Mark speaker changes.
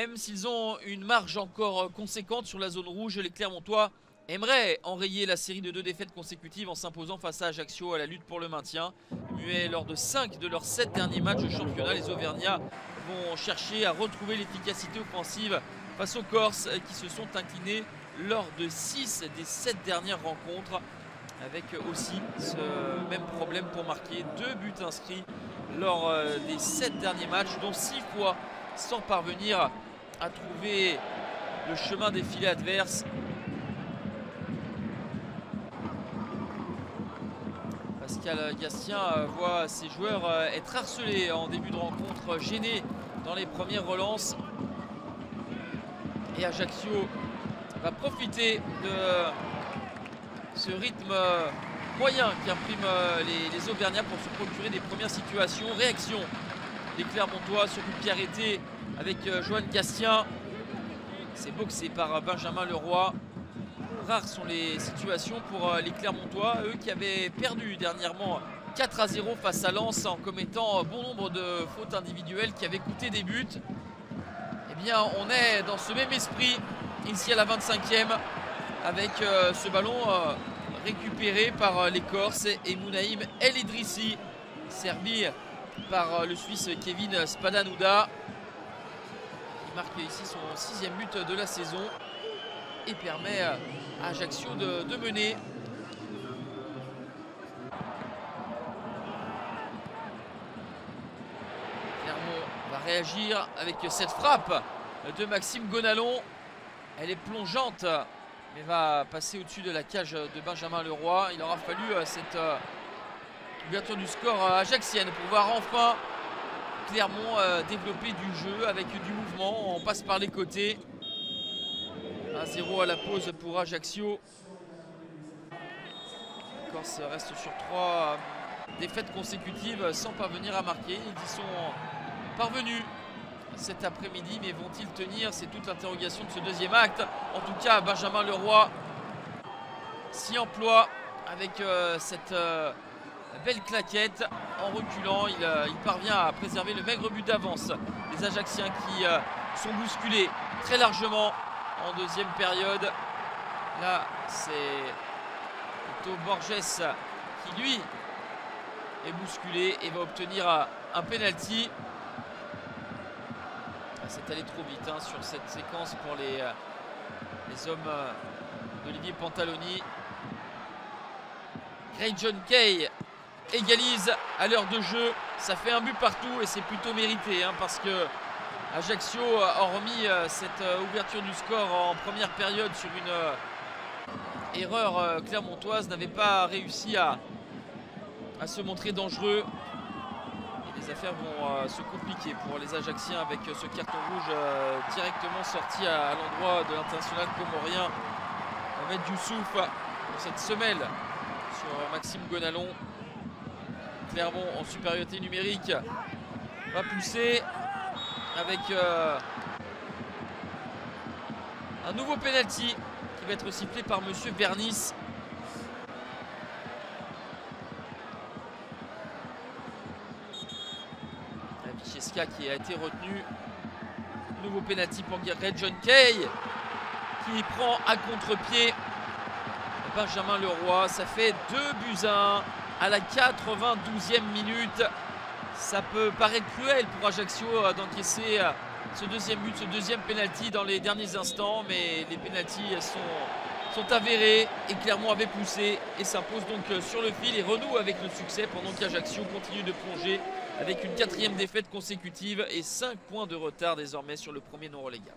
Speaker 1: Même s'ils ont une marge encore conséquente sur la zone rouge, les Clermontois aimeraient enrayer la série de 2 défaites consécutives en s'imposant face à Ajaccio à la lutte pour le maintien. Muets lors de 5 de leurs 7 derniers matchs de championnat, les Auvergnats vont chercher à retrouver l'efficacité offensive face aux Corses qui se sont inclinés lors de 6 des 7 dernières rencontres, avec aussi ce même problème pour marquer 2 buts inscrits lors des 7 derniers matchs, dont 6 fois sans parvenir à trouver le chemin des filets adverses. Pascal Gastien voit ses joueurs être harcelés en début de rencontre, gênés dans les premières relances. Et Ajaccio va profiter de ce rythme moyen qui imprime les Auvergnats pour se procurer des premières situations. Réaction des Clermontois sur coup de pied arrêté avec Johan Gastien. C'est boxé par Benjamin Leroy. Rares sont les situations pour les Clermontois, eux qui avaient perdu dernièrement 4-0 face à Lens en commettant bon nombre de fautes individuelles qui avaient coûté des buts. Eh bien, on est dans ce même esprit ici à la 25e avec ce ballon récupéré par les Corses et Mounaïm El Idrissi, servi par le Suisse Kevin Spadanouda, qui marque ici son 6e but de la saison et permet à Ajaccio de mener. Clermont va réagir avec cette frappe de Maxime Gonalon. Elle est plongeante, mais va passer au-dessus de la cage de Benjamin Leroy. Il aura fallu cette ouverture du score ajaxienne pour voir enfin Clermont développer du jeu avec du mouvement. On passe par les côtés. 1-0 à la pause pour Ajaccio. Les Corses restent sur 3 défaites consécutives sans parvenir à marquer. Ils y sont parvenus cet après-midi, mais vont-ils tenir? C'est toute l'interrogation de ce deuxième acte. En tout cas, Benjamin Leroy s'y emploie avec cette belle claquette. En reculant, il parvient à préserver le maigre but d'avance des Ajacciens qui sont bousculés très largement en deuxième période. Là, c'est plutôt Borges qui, lui, est bousculé et va obtenir un penalty. C'est allé trop vite sur cette séquence pour les hommes d'Olivier Pantaloni. Grey John Kay égalise à l'heure de jeu. Ça fait un but partout et c'est plutôt mérité parce que Ajaccio a remis cette ouverture du score en première période sur une erreur clermontoise, n'avait pas réussi à se montrer dangereux. Et les affaires vont se compliquer pour les Ajacciens avec ce carton rouge directement sorti à l'endroit de l'international comorien Ahmed Youssouf pour cette semelle sur Maxime Gonalon. Clermont en supériorité numérique va pousser avec un nouveau penalty qui va être sifflé par monsieur Bernis. Vicheska qui a été retenu. Nouveau penalty pour Grey John Kay qui prend à contre-pied Benjamin Leroy. Ça fait 2-1 à la 92e minute. Ça peut paraître cruel pour Ajaccio d'encaisser ce deuxième but, ce deuxième penalty dans les derniers instants, mais les penaltys sont avérés et Clermont avait poussé et s'impose donc sur le fil et renoue avec le succès pendant qu'Ajaccio continue de plonger avec une 4e défaite consécutive et 5 points de retard désormais sur le premier non relégable.